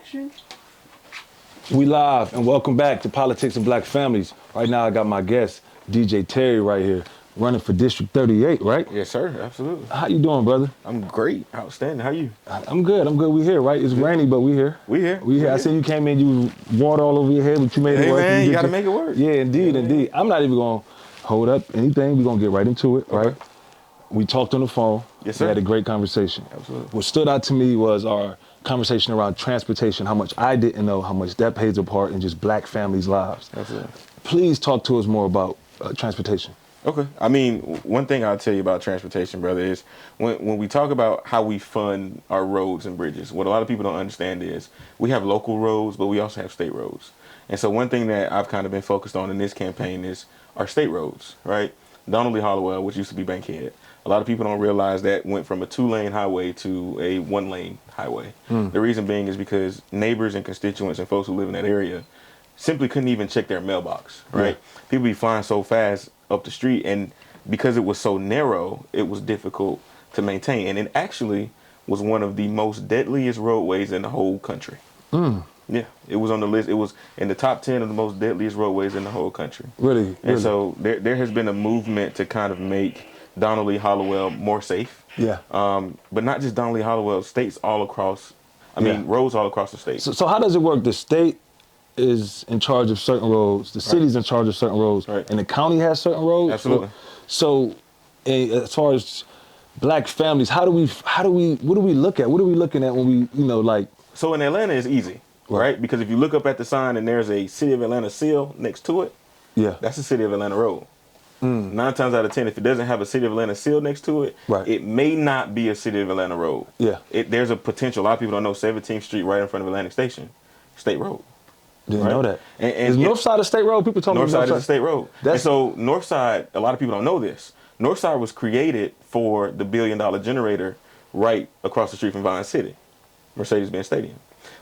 Action. We live and welcome back to Politics of Black Families. Right now I got my guest, DJ Terry right here, running for District 38, right? Yes, sir. Absolutely. How you doing, brother? I'm great. Outstanding. How you? I'm good. We here, right? It's rainy, but we here. We here. We here. I see you came in, you water all over your head, but you made it Hey, work. man, you gotta make it work. Yeah, indeed, indeed. I'm not even gonna hold up anything. We're gonna get right into it, right? We talked on the phone. Yes, sir. We had a great conversation. Absolutely. What stood out to me was our conversation around transportation, how much I didn't know, how much that plays a part in just black families' lives. Absolutely. Please talk to us more about transportation. Okay. I mean, one thing I'll tell you about transportation, brother, is when we talk about how we fund our roads and bridges, what a lot of people don't understand is we have local roads, but we also have state roads. And so one thing that I've kind of been focused on in this campaign is our state roads, right? Donald Lee Hollowell, which used to be Bankhead. A lot of people don't realize that went from a 2-lane highway to a 1-lane highway. The reason being is because neighbors and constituents and folks who live in that area simply couldn't even check their mailbox, right? Yeah. People be flying so fast up the street, and because it was so narrow, it was difficult to maintain. And it actually was one of the most deadliest roadways in the whole country. Yeah, it was on the list. It was in the top 10 of the most deadliest roadways in the whole country. Really? And so there has been a movement to kind of make Donald Lee Hollowell more safe. Yeah. But not just Donald Lee Hollowell, states all across, roads all across the state. So how does it work? The state is in charge of certain roads, the city's in charge of certain roads, and the county has certain roads? Absolutely. So as far as black families, what do we look at? What are we looking at when we, So in Atlanta, it's easy, right? Because if you look up at the sign and there's a City of Atlanta seal next to it, that's the City of Atlanta road. 9 times out of 10, if it doesn't have a City of Atlanta seal next to it, it may not be a City of Atlanta road. Yeah. There's a potential. A lot of people don't know 17th Street right in front of Atlantic Station, State Road. Didn't know that. And is North Side a state road? People told me North Side is a state road. And so North Side, a lot of people don't know this. North Side was created for the $1 billion generator right across the street from Vine City, Mercedes-Benz Stadium.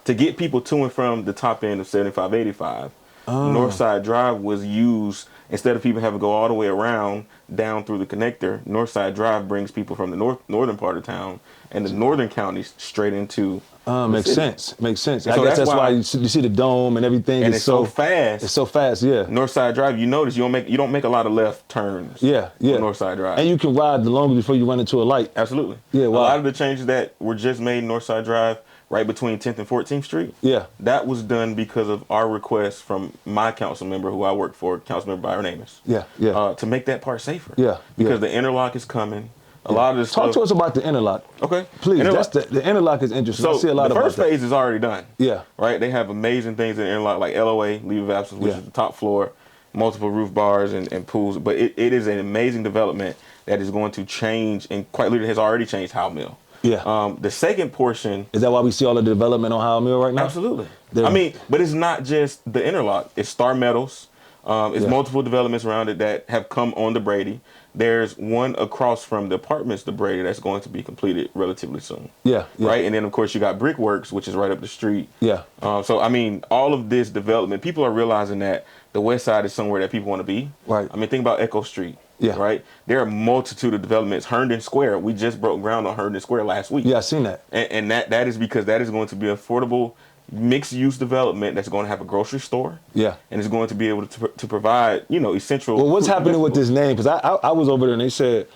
To get people to and from the top end of 7585, North Side Drive was used. Instead of people having to go all the way around down through the connector, North Side Drive brings people from the northern part of town and the northern counties straight into Makes sense. Makes sense. And I so guess that's why you see the dome and everything. And it's so fast. It's so fast, yeah. North Side Drive, you notice you don't make a lot of left turns. Yeah. On North Side Drive. And you can ride the longer before you run into a light. Absolutely. Yeah. Wow. A lot of the changes that were just made in North Side Drive, right between 10th and 14th Street. Yeah. That was done because of our request from my council member who I work for, Councilmember Byron Amos. Yeah. Yeah. To make that part safer. Yeah. Because the interlock is coming. A lot of this Talk stuff. to us about the interlock. Okay. Please. The interlock is interesting. So I see a lot the about first phase is already done. Yeah. Right? They have amazing things in the interlock like LOA, leave of absence, which is the top floor, multiple roof bars and pools. But it is an amazing development that is going to change and quite literally has already changed Howell Mill. Yeah. The second portion. Is that why we see all the development on Howell Mill right now? Absolutely. But it's not just the interlock. It's Star Metals. It's multiple developments around it that have come on the Brady. There's one across from the apartments, the Brady, that's going to be completed relatively soon. Yeah. Right? And then, of course, you got Brickworks, which is right up the street. Yeah. All of this development, people are realizing that the West Side is somewhere that people want to be. Right. Think about Echo Street. Yeah. Right? There are a multitude of developments. Herndon Square, we just broke ground on Herndon Square last week. Yeah, I seen that. And that is because that is going to be affordable mixed-use development that's going to have a grocery store. Yeah. And it's going to be able to provide, essential. Well, what's happening with this name? Because I was over there and they said,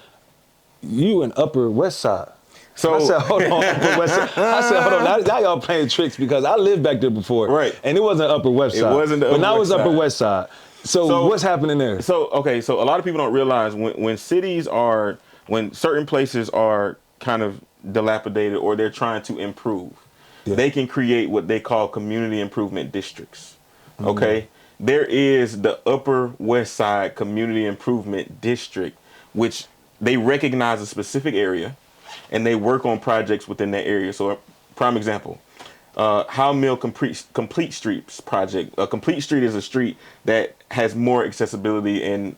you in Upper West Side. So I said, hold on, Upper West Side. I said, hold on, now y'all playing tricks because I lived back there before. Right. And it wasn't Upper West Side. It wasn't the Upper West Side. But now it's Upper West Side. So what's happening there? So a lot of people don't realize when certain places are kind of dilapidated or they're trying to improve, they can create what they call community improvement districts. Okay? There is the Upper West Side Community Improvement District, which they recognize a specific area and they work on projects within that area. So a prime example, Howell Mill Complete Streets project. A complete street is a street that has more accessibility and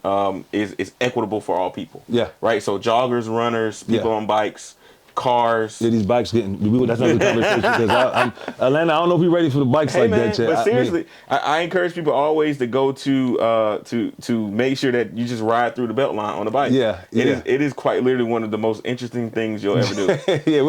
is equitable for all people. Yeah. Right? So joggers, runners, people on bikes, cars. Yeah, these bikes getting. That's another conversation because Atlanta. I don't know if we're ready for the bikes like that yet. But seriously, I encourage people always to go to make sure that you just ride through the Beltline on a bike. Yeah, it is quite literally one of the most interesting things you'll ever do. Yeah,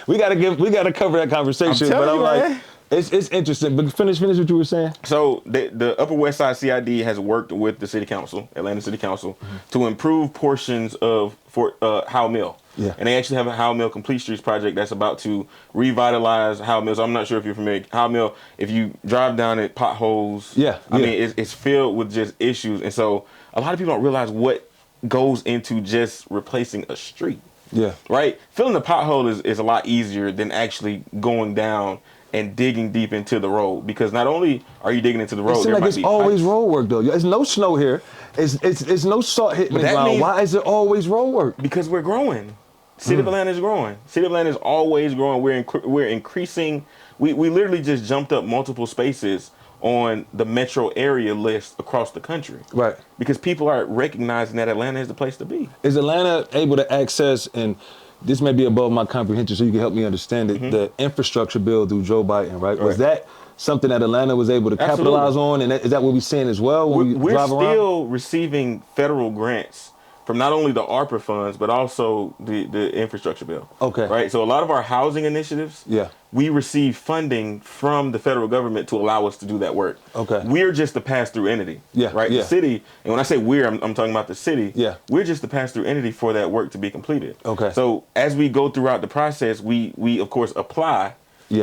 we gotta cover that conversation. But I'm like, It's interesting, but finish what you were saying. So the Upper West Side CID has worked with the City Council, Atlanta City Council, to improve portions of Fort Howell Mill. Yeah. And they actually have a Howell Mill Complete Streets project that's about to revitalize Howell Mill. So I'm not sure if you're familiar. Howell Mill, if you drive down it, potholes. Yeah. I mean, it's filled with just issues. And so a lot of people don't realize what goes into just replacing a street. Yeah. Right? Filling the pothole is a lot easier than actually going down and digging deep into the road, because not only are you digging into the road, It seems there like might it's be always pipes. road work though. There's no snow here. It's no salt hitting the ground. Why is it always road work? Because we're growing. City of Atlanta is growing. City of Atlanta is always growing. We're increasing. We literally just jumped up multiple spaces on the metro area list across the country. Right. Because people are recognizing that Atlanta is the place to be. Is Atlanta able to access, and this may be above my comprehension, so you can help me understand it, the infrastructure bill through Joe Biden, right? Was that something that Atlanta was able to capitalize on, and is that what we're seeing as well when we drive around? We're still receiving federal grants from not only the ARPA funds, but also the infrastructure bill. Okay. Right? So a lot of our housing initiatives, we receive funding from the federal government to allow us to do that work. Okay. We're just the pass-through entity. Right? The city, and when I say we're, I'm talking about the city. We're just the pass-through entity for that work to be completed. Okay. So as we go throughout the process, we of course apply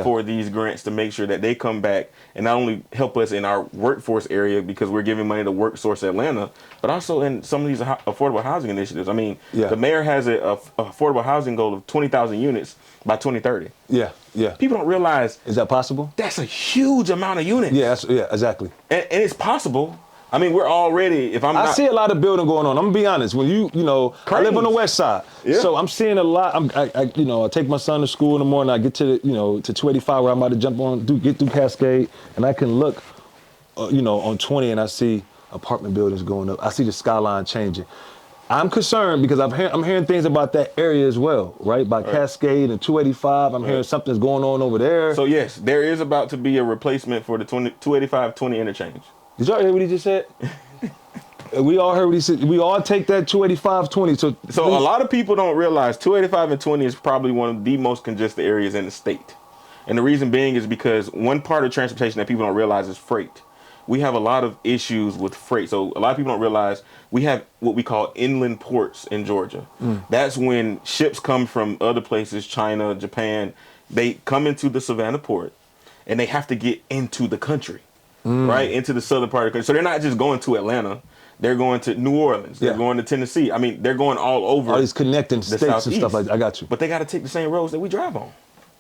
for these grants to make sure that they come back and not only help us in our workforce area, because we're giving money to WorkSource Atlanta, but also in some of these affordable housing initiatives. I mean, the mayor has a affordable housing goal of 20,000 units by 2030. People don't realize. Is that possible? That's a huge amount of units. Yeah, exactly. And it's possible. I mean, we're already, I see a lot of building going on. I'm gonna be honest. When you I live on the west side, so I'm seeing a lot. I take my son to school in the morning. I get to to 285 where I'm about to jump on, get through Cascade, and I can look, on 20, and I see apartment buildings going up. I see the skyline changing. I'm concerned because I'm hearing things about that area as well, right? By Cascade and 285, I'm hearing something's going on over there. So yes, there is about to be a replacement for the 285-20 interchange. Did y'all hear what he just said? We all heard what he said. We all take that 285-20. So a lot of people don't realize 285 and 20 is probably one of the most congested areas in the state. And the reason being is because one part of transportation that people don't realize is freight. We have a lot of issues with freight. So a lot of people don't realize we have what we call inland ports in Georgia. That's when ships come from other places, China, Japan. They come into the Savannah port and they have to get into the country. Right, into the southern part of the country. So they're not just going to Atlanta. They're going to New Orleans. They're going to Tennessee. I mean, they're going all over. All these connecting states Southeast and stuff like that. I got you. But they got to take the same roads that we drive on.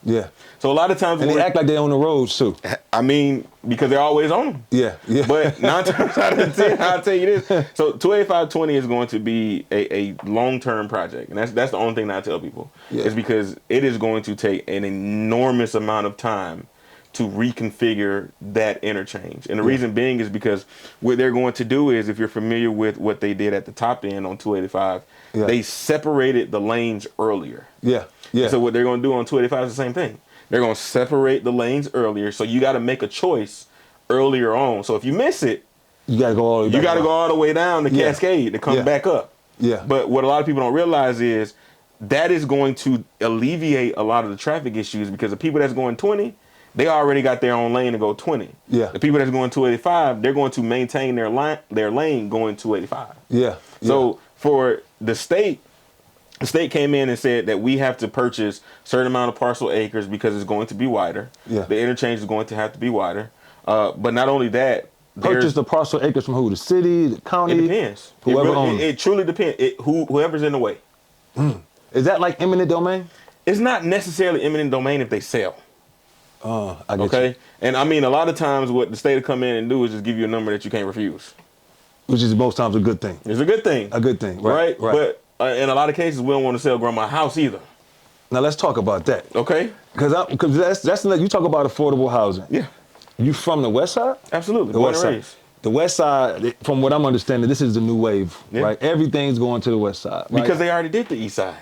Yeah. So a lot of times... And they act like they own the roads, too. I mean, because they're always on them. Yeah. But 9 times out of 10, I'll tell you this. So 285-20 is going to be a long-term project. And that's the only thing that I tell people. Is because it is going to take an enormous amount of time to reconfigure that interchange. And the reason being is because what they're going to do is, if you're familiar with what they did at the top end on 285, they separated the lanes earlier. So what they're going to do on 285 is the same thing. They're going to separate the lanes earlier, so you got to make a choice earlier on. So if you miss it, you got to go all the way down. You got to go all the way down the Cascade to come back up. But what a lot of people don't realize is that is going to alleviate a lot of the traffic issues, because the people that's going 20, they already got their own lane to go 20. The people that's going 285, they're going to maintain their lane going 285. So for the state came in and said that we have to purchase a certain amount of parcel acres because it's going to be wider. The interchange is going to have to be wider. But not only that, purchase the parcel acres from who? The city, the county? It depends. Whoever owns it truly depends. Whoever's in the way. Is that like eminent domain? It's not necessarily eminent domain if they sell. I get you. And I mean, a lot of times what the state will come in and do is just give you a number that you can't refuse. Which is most times a good thing. It's a good thing. A good thing, right? But in a lot of cases, we don't want to sell grandma's house either. Now let's talk about that. Okay. Because that's you talk about affordable housing. You from the west side? Absolutely. The west side. The west side, from what I'm understanding, this is the new wave, right? Everything's going to the west side. Right? Because they already did the east side.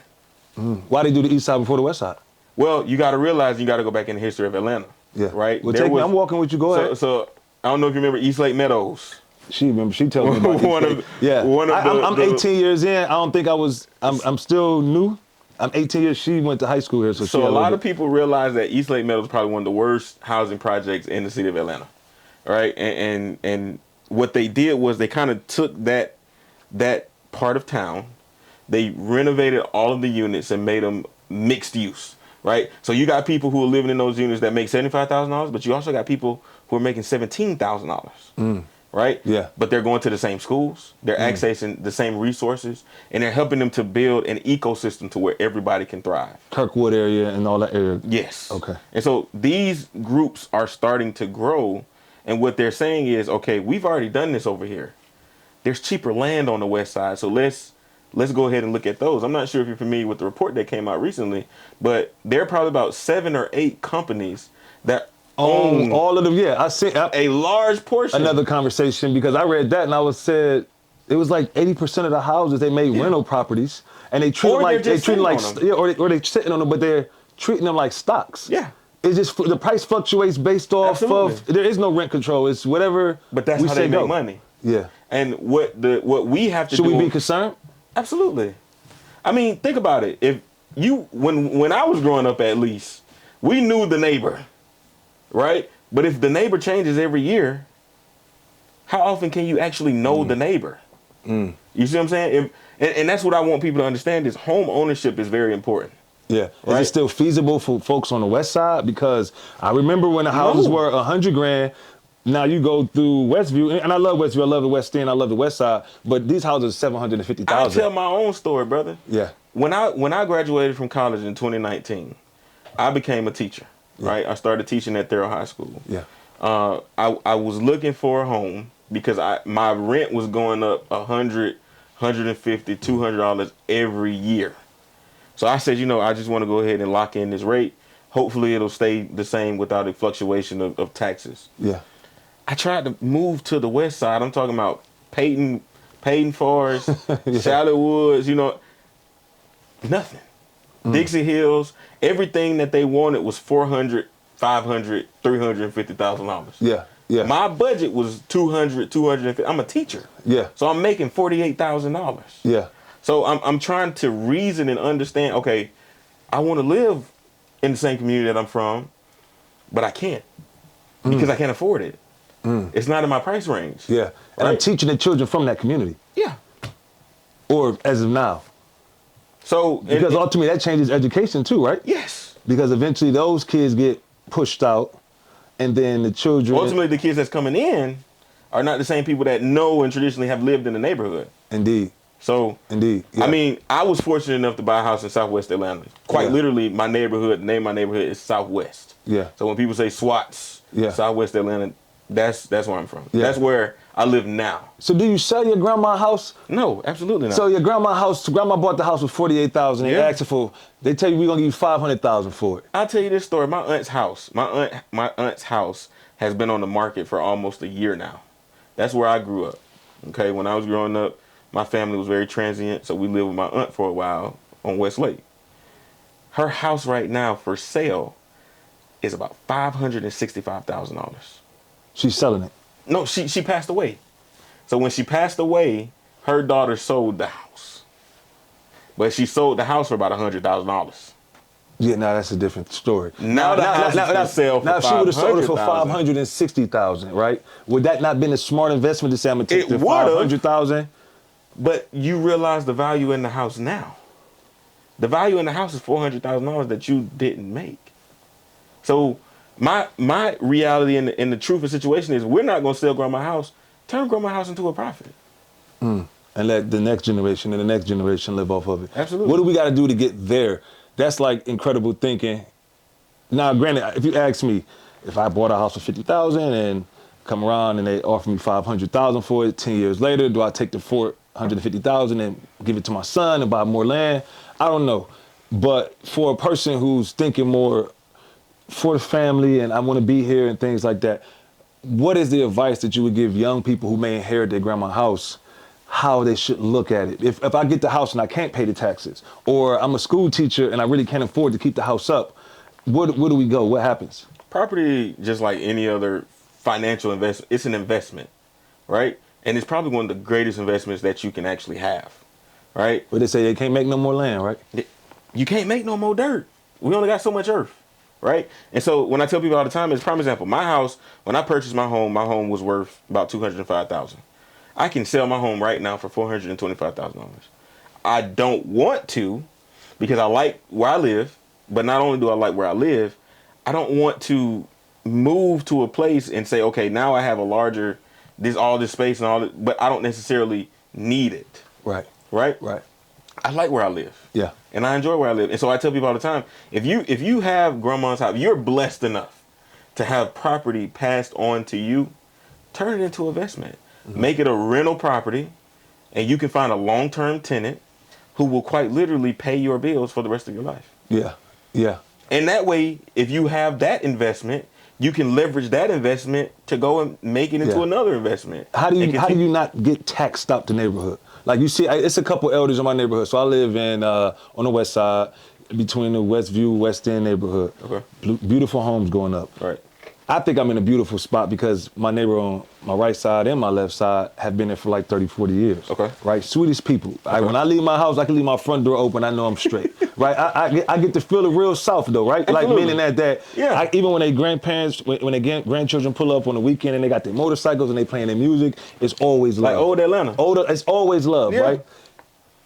Why they do the east side before the west side? Well, you got to realize you got to go back in the history of Atlanta. Right? Well, I'm walking with you. Go ahead. So I don't know if you remember East Lake Meadows. She told me about I'm 18 years in. I don't think I was. I'm still new. I'm 18 years. She went to high school here, so a lot of people realize that East Lake Meadow is probably one of the worst housing projects in the city of Atlanta, right? And what they did was they kind of took that part of town, they renovated all of the units and made them mixed use, right? So you got people who are living in those units that make $75,000, but you also got people who are making $17,000. Right? Yeah. But they're going to the same schools, they're accessing the same resources, and they're helping them to build an ecosystem to where everybody can thrive. Kirkwood area and all that area. Yes. Okay. And so these groups are starting to grow, and what they're saying is, okay, we've already done this over here. There's cheaper land on the west side, so let's go ahead and look at those. I'm not sure if you're familiar with the report that came out recently, but there are probably about 7 or 8 companies that own all of them. Yeah, I see a large portion. Another conversation, because I read that and I said it was like 80% of the houses they made rental properties, and they treat them like or they're sitting on them, but they're treating them like stocks. Yeah. It's just the price fluctuates based off of, there is no rent control. It's whatever. But that's how they make money. Yeah. And what we have to do. Should we be concerned? Absolutely. I mean, think about it. If you when I was growing up, at least, we knew the neighbor. Right? But if the neighbor changes every year, how often can you actually know the neighbor? You see what I'm saying? And that's what I want people to understand is home ownership is very important. Yeah. Right? Is it still feasible for folks on the west side? Because I remember when the houses were $100,000. Now you go through Westview, and I love Westview, I love the West End, I love the West Side, but these houses are $750,000. I'll tell my own story, brother. Yeah. When I graduated from college in 2019, I became a teacher. Right, I started teaching at Thurl High School. Yeah, I was looking for a home because my rent was going up $100, $150, $200 every year. So I said, I just want to go ahead and lock in this rate. Hopefully, it'll stay the same without a fluctuation of taxes. Yeah, I tried to move to the west side. I'm talking about Peyton Forest, Charlotte Woods. Nothing. Dixie Hills, everything that they wanted was $400, $500, $350,000. Yeah, yeah. My budget was $200, $250. I'm a teacher. Yeah. So I'm making $48,000. Yeah. So I'm trying to reason and understand, okay, I want to live in the same community that I'm from, but I can't because I can't afford it. It's not in my price range. Yeah. And right? I'm teaching the children from that community. Yeah. Or as of now. So because ultimately that changes education too, right? Yes. Because eventually those kids get pushed out, and then the children. Ultimately, the kids that's coming in are not the same people that know and traditionally have lived in the neighborhood. Indeed. So. Indeed. Yeah. I mean, I was fortunate enough to buy a house in Southwest Atlanta. Quite literally, my neighborhood, the name of my neighborhood is Southwest. Yeah. So when people say SWATs, Southwest Atlanta, that's where I'm from. Yeah. That's where I live now. So do you sell your grandma's house? No, absolutely not. So your grandma bought the house with $48,000. They asked her for. They tell you we're gonna give you $500,000 for it. I'll tell you this story. My aunt's house has been on the market for almost a year now. That's where I grew up. Okay, when I was growing up, my family was very transient, so we lived with my aunt for a while on West Lake. Her house right now for sale is about $565,000. She's selling it. No, she passed away. So when she passed away, her daughter sold the house. But she sold the house for about $100,000. Yeah, now that's a different story. Now the house is for sale for Now if she would have sold it for $500,000. $560,000, right? Would that not been a smart investment to say I'm gonna take the $500,000? But you realize the value in the house now. The value in the house is $400,000 that you didn't make. So my reality in the truth of the situation is we're not going to sell grandma's house. Turn grandma's house into a profit. And let the next generation and the next generation live off of it. Absolutely. What do we got to do to get there? That's like incredible thinking. Now, granted, if you ask me, if I bought a house for $50,000 and come around and they offer me $500,000 for it, 10 years later, do I take the $450,000 and give it to my son and buy more land? I don't know. But for a person who's thinking more for the family and I want to be here and things like that, what is the advice that you would give young people who may inherit their grandma's house, how they should look at it? If I get the house and I can't pay the taxes, or I'm a school teacher and I really can't afford to keep the house up, where do we go? What happens? Property, just like any other financial investment, it's an investment, right? And it's probably one of the greatest investments that you can actually have, right? But they say they can't make no more land, right? you can't make no more dirt. We only got so much earth, right? And so when I tell people all the time, as a prime example, my house, when I purchased my home was worth about $205,000. I can sell my home right now for $425,000. I don't want to, because I like where I live, but not only do I like where I live, I don't want to move to a place and say, okay, now I have a larger, all this space and all that, but I don't necessarily need it. Right. Right? Right. I like where I live. Yeah. And I enjoy where I live. And so I tell people all the time, if you have grandma's house, you're blessed enough to have property passed on to you, turn it into investment. Mm-hmm. Make it a rental property, and you can find a long-term tenant who will quite literally pay your bills for the rest of your life. Yeah. Yeah. And that way, if you have that investment, you can leverage that investment to go and make it into another investment. How do you not get taxed out the neighborhood? Like, you see, it's a couple elders in my neighborhood. So I live in on the west side, between the Westview, West End neighborhood. Okay. Beautiful homes going up. Right. I think I'm in a beautiful spot because my neighbor on my right side and my left side have been there for like 30, 40 years. Okay. Right? Sweetest people. Okay. When I leave my house, I can leave my front door open. I know I'm straight. Right? I get to feel the real South, though, right? Absolutely. Like, meaning that yeah. Even when they grandparents, when their grandchildren pull up on the weekend and they got their motorcycles and they playing their music, it's always love. Like old Atlanta. It's always love, right?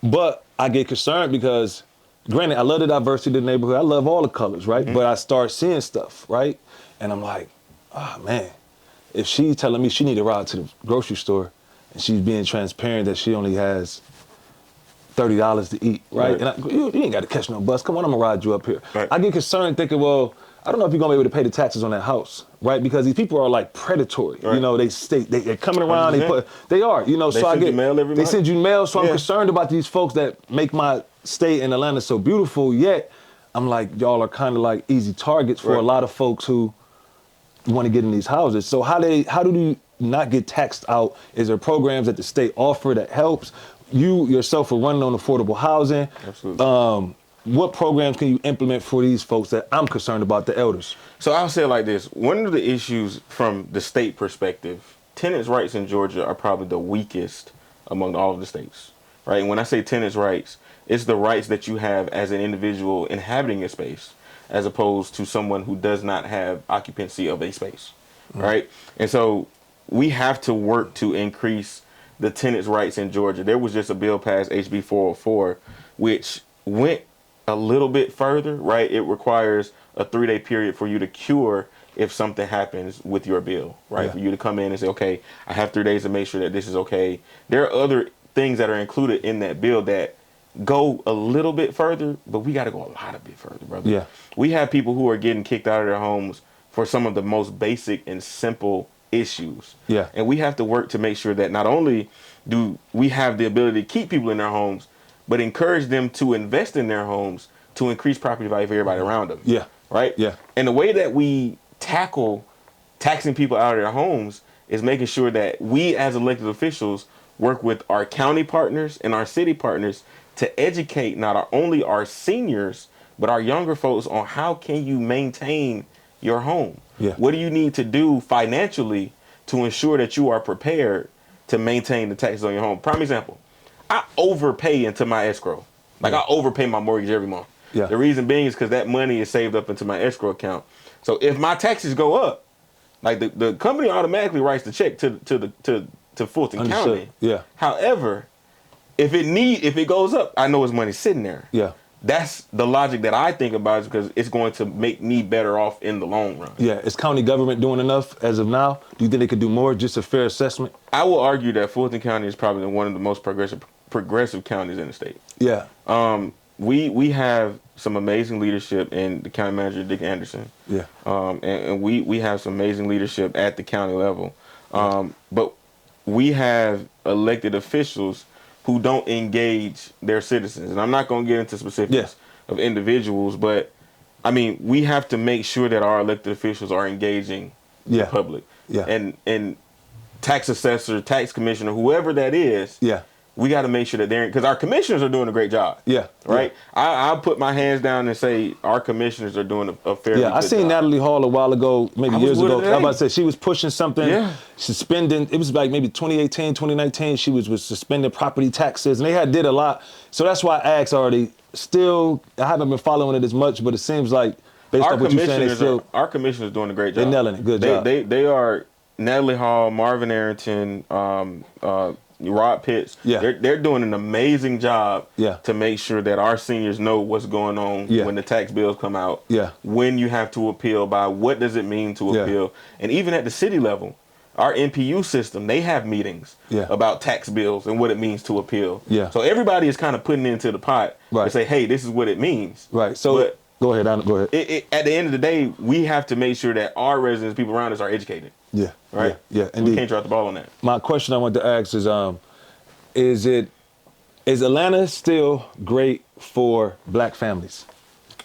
But I get concerned because, granted, I love the diversity of the neighborhood. I love all the colors, right? Mm-hmm. But I start seeing stuff, right? And I'm like, oh, man, if she's telling me she need to ride to the grocery store and she's being transparent that she only has $30 to eat, right? And you ain't got to catch no bus. Come on, I'm going to ride you up here. Right. I get concerned thinking, well, I don't know if you're going to be able to pay the taxes on that house, right? Because these people are like predatory. Right. You know, they're coming around. 100%. They are, you know, they send you mail every month. They send you mail, so I'm concerned about these folks that make my stay in Atlanta so beautiful, yet I'm like, y'all are kind of like easy targets for a lot of folks who want to get in these houses. So how do you not get taxed out? Is there programs that the state offer that helps? You yourself are running on affordable housing. Absolutely. What programs can you implement for these folks that I'm concerned about, the elders? So I'll say it like this. One of the issues from the state perspective, tenants' rights in Georgia are probably the weakest among all of the states, right? And when I say tenants' rights, it's the rights that you have as an individual inhabiting a space, as opposed to someone who does not have occupancy of a space, right? And so we have to work to increase the tenants' rights in Georgia. There was just a bill passed, HB 404, which went a little bit further, right? It requires a 3-day period for you to cure if something happens with your bill, right? For you to come in and say, okay, I have 3 days to make sure that this is okay. There are other things that are included in that bill that go a little bit further, but we got to go a lot of bit further, brother. Yeah. We have people who are getting kicked out of their homes for some of the most basic and simple issues. Yeah. And we have to work to make sure that not only do we have the ability to keep people in their homes, but encourage them to invest in their homes to increase property value for everybody around them. Yeah. Right? Yeah. And the way that we tackle taxing people out of their homes is making sure that we as elected officials work with our county partners and our city partners to educate not only our seniors, but our younger folks on how can you maintain your home? Yeah. What do you need to do financially to ensure that you are prepared to maintain the taxes on your home? Prime example, I overpay into my escrow. Like I overpay my mortgage every month. Yeah. The reason being is because that money is saved up into my escrow account. So if my taxes go up, like the company automatically writes the check to Fulton County. Yeah. However, if it goes up, I know it's money sitting there. Yeah. That's the logic that I think about, is because it's going to make me better off in the long run. Yeah. Is county government doing enough as of now? Do you think they could do more? Just a fair assessment? I will argue that Fulton County is probably one of the most progressive counties in the state. Yeah. We have some amazing leadership in the county manager, Dick Anderson. Yeah. And we have some amazing leadership at the county level. But we have elected officials who don't engage their citizens. And I'm not going to get into specifics of individuals, but I mean, we have to make sure that our elected officials are engaging the public. Yeah. And tax assessor, tax commissioner, whoever that is, we got to make sure that because our commissioners are doing a great job. Yeah. Right. Yeah. I'll put my hands down and say our commissioners are doing a fairly good job. I seen Natalie Hall a while ago, maybe years ago. I was about to say she was pushing something, suspending. It was like maybe 2018, 2019. She was suspending property taxes, and they did a lot. So that's why I asked already. Still, I haven't been following it as much, but it seems like based on what you're saying, our commissioners are doing a great job. They're nailing it. Good job. They are Natalie Hall, Marvin Arrington, Rod Pitts. Yeah. They're doing an amazing job Yeah. to make sure that our seniors know what's going on when the tax bills come out. Yeah. When you have to appeal by, what does it mean to appeal? And even at the city level, our NPU system, they have meetings about tax bills and what it means to appeal. Yeah. So everybody is kind of putting into the pot Right. to say, hey, this is what it means. Right. So but go ahead. Go ahead. At the end of the day, we have to make sure that our residents, people around us, are educated. Yeah. Right. Yeah. And we can't drop the ball on that. My question I want to ask is Atlanta still great for black families?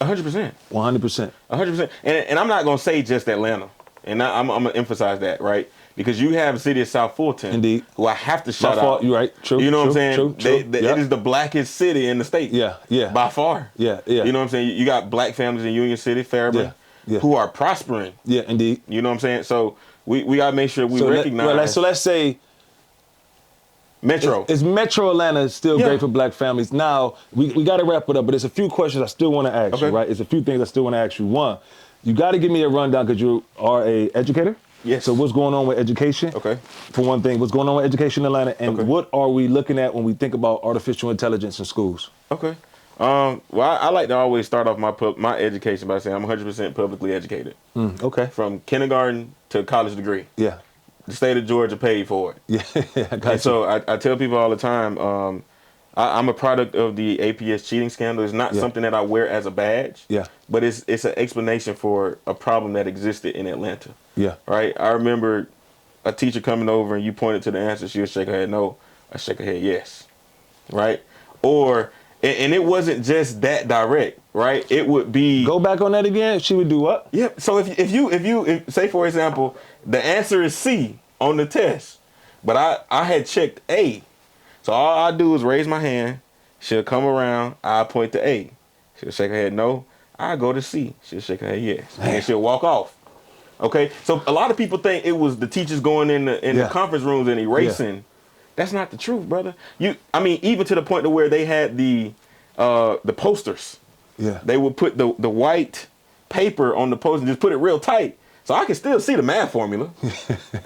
100%. 100%. 100%. And I'm not going to say just Atlanta. And I'm going to emphasize that, right? Because you have the city of South Fulton, Indeed, who I have to shout out. You're right. True. You know what I'm saying? True. It is the blackest city in the state. Yeah. Yeah. By far. Yeah. You know what I'm saying? You got black families in Union City, Fairburn, who are prospering. Yeah. Indeed. You know what I'm saying? So we got to make sure we recognize. So let's say Metro. Is Metro Atlanta still great for black families? Now, we got to wrap it up, but there's a few questions I still want to ask you, right? There's a few things I still want to ask you. One, you got to give me a rundown because you are an educator. Yes. So what's going on with education? Okay. For one thing, what's going on with education in Atlanta, and what are we looking at when we think about artificial intelligence in schools? Okay. Well, I like to always start off my education by saying I'm 100% publicly educated. Okay. From kindergarten to college degree. Yeah. The state of Georgia paid for it. Yeah. I got you. So I tell people all the time, I'm a product of the APS cheating scandal. It's not something that I wear as a badge. Yeah. But it's an explanation for a problem that existed in Atlanta. Yeah. Right? I remember a teacher coming over and you pointed to the answer. She would shake her head no. I shake her head yes. Right? Or, and it wasn't just that direct, right? It would be. Go back on that again. She would do what? Yeah. So if you say, for example, the answer is C on the test, but I had checked A. So all I do is raise my hand. She'll come around. I point to A. She'll shake her head no. I go to C. She'll shake her head yes. And then she'll walk off. Okay. So a lot of people think it was the teachers going in the conference rooms and erasing. Yeah. That's not the truth, brother. Even to the point to where they had the posters. Yeah. They would put the white paper on the poster and just put it real tight. So I can still see the math formula.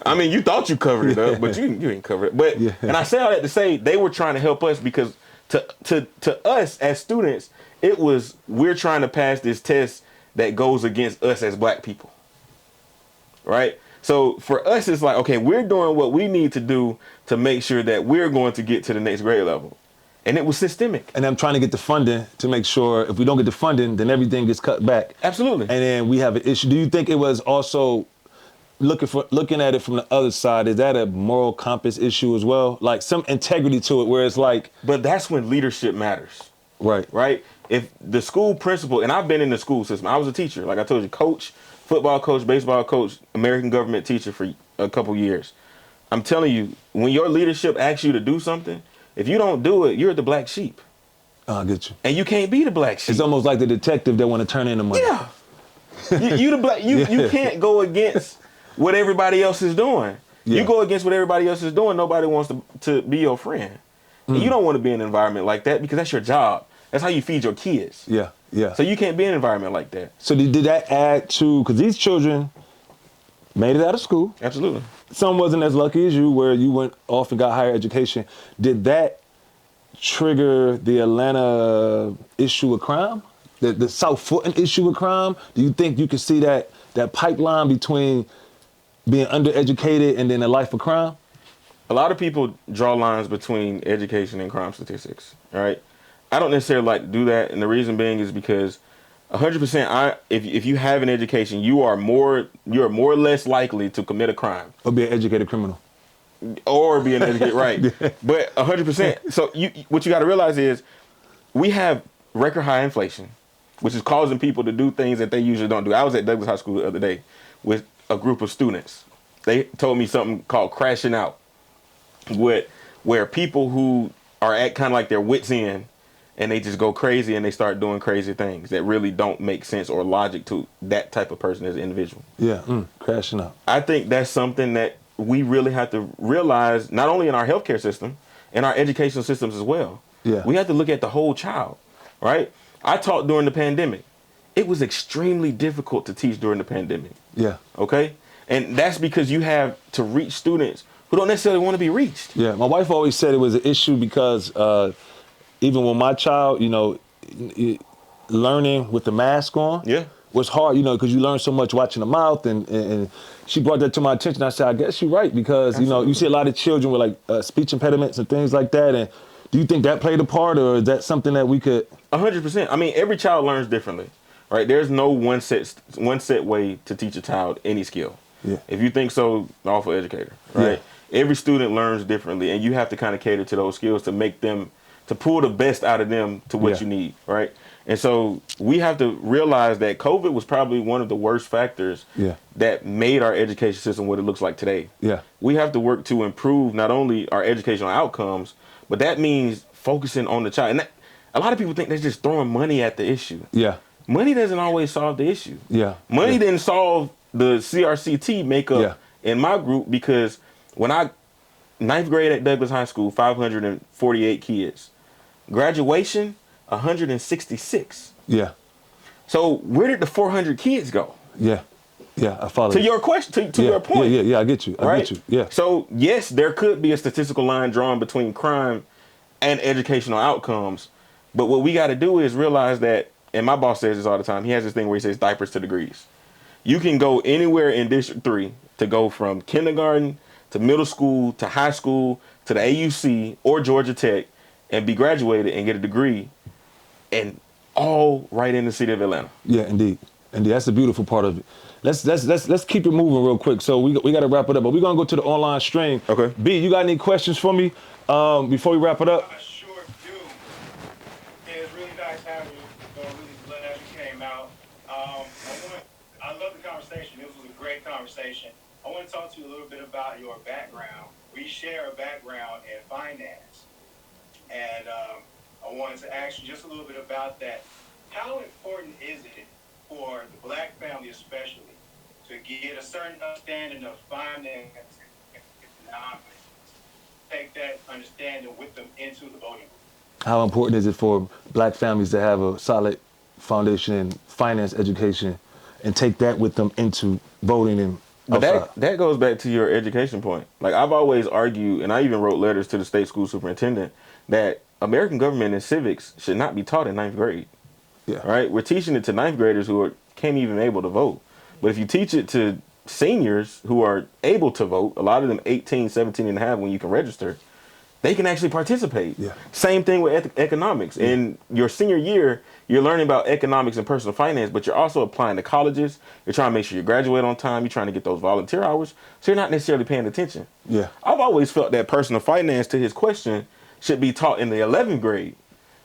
You thought you covered it up, but you ain't covered it. But and I say all that to say they were trying to help us because to us as students, it was we're trying to pass this test that goes against us as black people. Right? So for us, it's like, okay, we're doing what we need to do to make sure that we're going to get to the next grade level. And it was systemic. And I'm trying to get the funding to make sure if we don't get the funding, then everything gets cut back. Absolutely. And then we have an issue. Do you think it was also looking at it from the other side? Is that a moral compass issue as well? Like some integrity to it where it's like. But that's when leadership matters. Right. Right? If the school principal, and I've been in the school system, I was a teacher, like I told you, coach, football coach, baseball coach, American government teacher for a couple years. I'm telling you, when your leadership asks you to do something, if you don't do it, you're the black sheep. I get you. And you can't be the black sheep. It's almost like the detective that want to turn in the money. Yeah. you the black. You can't go against what everybody else is doing. Yeah. You go against what everybody else is doing, nobody wants to be your friend. And you don't want to be in an environment like that because that's your job. That's how you feed your kids. Yeah, yeah. So you can't be in an environment like that. So did that add to, because these children made it out of school. Absolutely. Some wasn't as lucky as you, where you went off and got higher education. Did that trigger the Atlanta issue of crime? The South Fulton issue of crime? Do you think you can see that pipeline between being undereducated and then a life of crime? A lot of people draw lines between education and crime statistics, all right? I don't necessarily like to do that, and the reason being is because 100%, if you have an education, you are more or less likely to commit a crime. Or be an educated criminal. Or be an educated, right. Yeah. But 100%. So what you got to realize is we have record high inflation, which is causing people to do things that they usually don't do. I was at Douglas High School the other day with a group of students. They told me something called crashing out, where people who are at kind of like their wits end, and they just go crazy and they start doing crazy things that really don't make sense or logic to that type of person as an individual. Yeah, crashing out. I think that's something that we really have to realize, not only in our healthcare system, in our educational systems as well. Yeah. We have to look at the whole child, right? I taught during the pandemic. It was extremely difficult to teach during the pandemic. Yeah. Okay? And that's because you have to reach students who don't necessarily want to be reached. Yeah, my wife always said it was an issue because even when my child, learning with the mask on, was hard, because you learn so much watching the mouth, and she brought that to my attention. I said, I guess you're right, because you see a lot of children with like speech impediments and things like that. And do you think that played a part, or is that something that we could? 100%. I mean, every child learns differently, right? There's no one set way to teach a child any skill. Yeah. If you think so, awful educator, right? Yeah. Every student learns differently, and you have to kind of cater to those skills to make them, to pull the best out of them to what you need, right? And so we have to realize that COVID was probably one of the worst factors that made our education system what it looks like today. Yeah. We have to work to improve not only our educational outcomes, but that means focusing on the child. And a lot of people think they're just throwing money at the issue. Yeah. Money doesn't always solve the issue. Yeah. Money didn't solve the CRCT makeup in my group, because when ninth grade at Douglas High School, 548 kids. Graduation, 166. Yeah. So where did the 400 kids go? Yeah. Yeah, I follow. To your question, to your point. Yeah, I get you. I get you. Yeah. So yes, there could be a statistical line drawn between crime and educational outcomes, but what we got to do is realize that, and my boss says this all the time, he has this thing where he says diapers to degrees. You can go anywhere in District 3 to go from kindergarten to middle school to high school to the AUC or Georgia Tech and be graduated and get a degree, and all right in the city of Atlanta. Yeah, indeed. That's the beautiful part of it. Let's keep it moving real quick. So we got to wrap it up, but we're gonna go to the online stream. Okay. B, you got any questions for me before we wrap it up? I sure do. It's really nice having you. I'm really glad you came out. I love the conversation. This was a great conversation. I want to talk to you a little bit about your background. We share a background in finance, and I wanted to ask you just a little bit about that. How important is it for the black family especially to get a certain understanding of finance and economics, take that understanding with them into the voting booth? How important is it for black families to have a solid foundation in finance education and take that with them into voting? And but that goes back to your education point. Like, I've always argued, and I even wrote letters to the state school superintendent, that American government and civics should not be taught in ninth grade. Yeah. Right? We're teaching it to ninth graders who can't even able to vote. But if you teach it to seniors who are able to vote, a lot of them 18, 17 and a half when you can register, they can actually participate. Yeah. Same thing with economics. Yeah. In your senior year, you're learning about economics and personal finance, but you're also applying to colleges. You're trying to make sure you graduate on time. You're trying to get those volunteer hours. So you're not necessarily paying attention. Yeah. I've always felt that personal finance, to his question, should be taught in the 11th grade,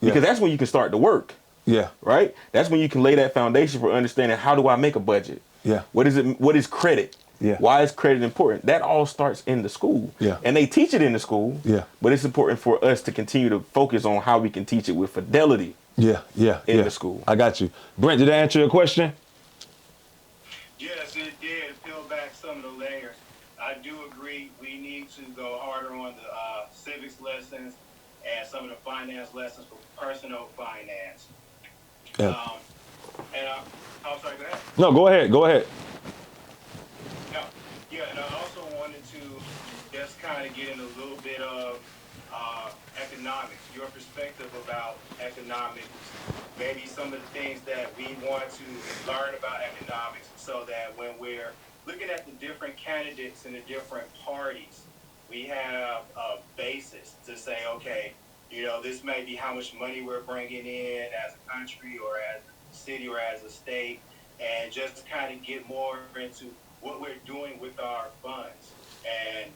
because that's when you can start to work. Yeah. Right? That's when you can lay that foundation for understanding, how do I make a budget? Yeah. What is it? What is credit? Yeah. Why is credit important? That all starts in the school. Yeah. And they teach it in the school. Yeah. But it's important for us to continue to focus on how we can teach it with fidelity. Yeah. In the school. I got you. Brent, did I answer your question? Yes, it did. Peel back some of the layers. I do agree we need to go harder on the civics lessons and some of the finance lessons for personal finance. Yeah. I'm sorry, go ahead. No, go ahead. No, yeah, and I also wanted to just kind of get in a little bit of economics, your perspective about economics, maybe some of the things that we want to learn about economics, so that when we're looking at the different candidates and the different parties, we have a basis to say, okay, this may be how much money we're bringing in as a country or as a city or as a state, and just kind of get more into what we're doing with our funds. And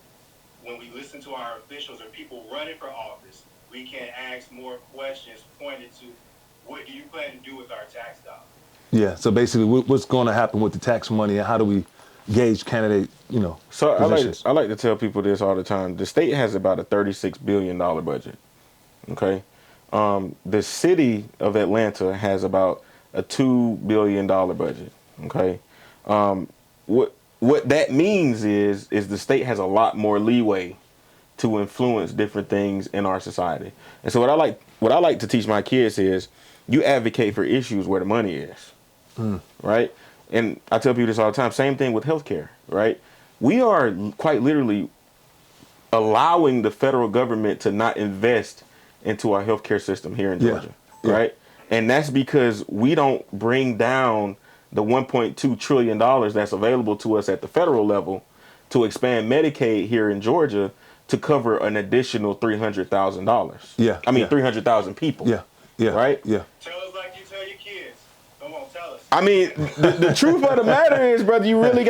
when we listen to our officials or people running for office, we can ask more questions pointed to, what do you plan to do with our tax dollars? Yeah, so basically what's going to happen with the tax money, and how do we gauge candidate, So positions? I like to tell people this all the time. The state has about a $36 billion budget. Okay. The city of Atlanta has about a $2 billion budget. Okay. What that means is the state has a lot more leeway to influence different things in our society. And so what I like to teach my kids is you advocate for issues where the money is. Right? And I tell people this all the time, same thing with healthcare, right? We are quite literally allowing the federal government to not invest into our healthcare system here in Georgia, right? And that's because we don't bring down the $1.2 trillion that's available to us at the federal level to expand Medicaid here in Georgia to cover an additional $300,000. Yeah. I mean, 300,000 people. Yeah. Yeah. Right? Yeah. Tell us like you tell your kids. Come on, tell us. I mean, the truth of the matter is, brother, you really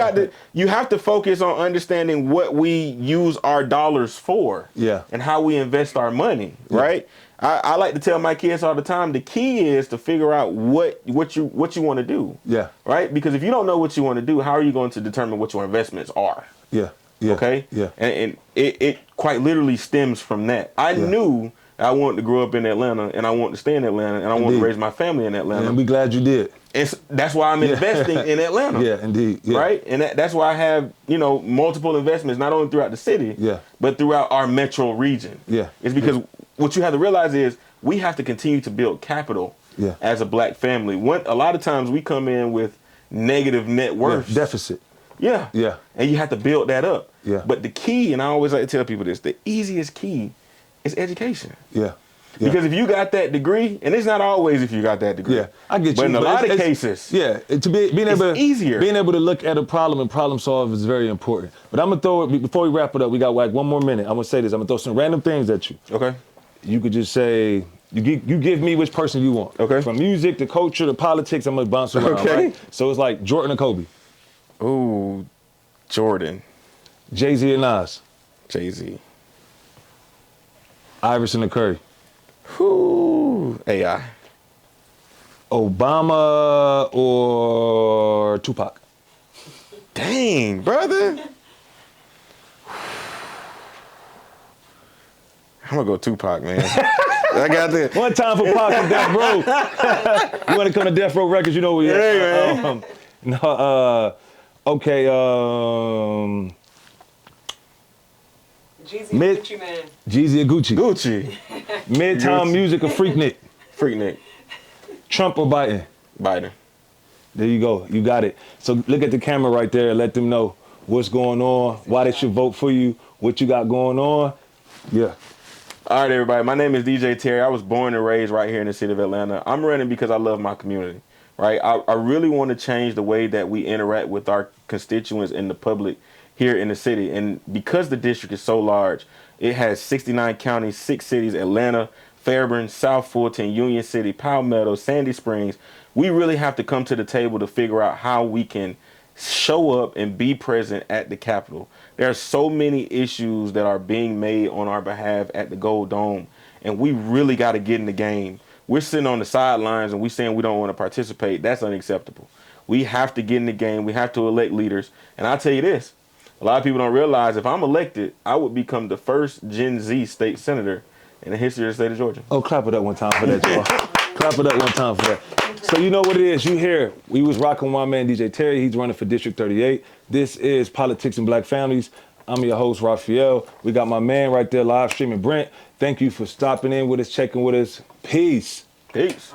you have to focus on understanding what we use our dollars for. Yeah. And how we invest our money, right? I like to tell my kids all the time, the key is to figure out what you want to do. Yeah. Right? Because if you don't know what you want to do, how are you going to determine what your investments are? Yeah. Yeah. Okay? Yeah. And it quite literally stems from that. I knew I wanted to grow up in Atlanta, and I wanted to stay in Atlanta, and I wanted to raise my family in Atlanta. And we're glad you did. And that's why I'm investing in Atlanta. Yeah, indeed. Yeah. Right? And that's why I have, multiple investments, not only throughout the city, but throughout our metro region. Yeah. It's because what you have to realize is we have to continue to build capital as a black family. A lot of times we come in with negative net worth. Yeah, deficit. Yeah. Yeah. And you have to build that up. Yeah. But the key, and I always like to tell people this, the easiest key is education. Yeah. Because if you got that degree, and it's not always if you got that degree. Yeah, I get you. But in a lot of cases, being able easier. Being able to look at a problem and problem solve is very important. But I'm gonna throw it before we wrap it up. We got like 1 more minute. I'm gonna say this. I'm gonna throw some random things at you. Okay. You could just say you give me which person you want. Okay. From music to culture to politics, I'm gonna bounce around. Okay. Right? So it's like Jordan or Kobe. Ooh, Jordan. Jay-Z or Nas. Jay-Z. Iverson or Curry. Ooh, AI. Obama or Tupac. Dang, brother. I'm gonna go Tupac, man. I got that. One time for Pac and Death Row. You want to come to Death Row Records? You know where you're at. Okay. Jeezy and Gucci Man. Jeezy or Gucci? Gucci. Midtown Music or Freaknik? Freaknik. Trump or Biden? Biden. There you go. You got it. So look at the camera right there and let them know what's going on, why they should vote for you, what you got going on. Yeah. All right, everybody. My name is DJ Terry. I was born and raised right here in the city of Atlanta. I'm running because I love my community, right? I really want to change the way that we interact with our constituents and the public here in the city. And because the district is so large, it has 69 counties, 6 cities, Atlanta, Fairburn, South Fulton, Union City, Palmetto, Sandy Springs. We really have to come to the table to figure out how we can show up and be present at the Capitol. There are so many issues that are being made on our behalf at the Gold Dome, and we really got to get in the game. We're sitting on the sidelines and we're saying we don't want to participate. That's unacceptable. We have to get in the game. We have to elect leaders. And I'll tell you this, a lot of people don't realize if I'm elected, I would become the first Gen Z state senator in the history of the state of Georgia. Oh, clap it up one time for that, y'all. Clap it up one time for that. So you know what it is. You hear, we was rocking with my man DJ Terry. He's running for District 38. This is Politics and Black Families. I'm your host, Raphael. We got my man right there live streaming, Brent. Thank you for stopping in with us, checking with us. Peace. Peace.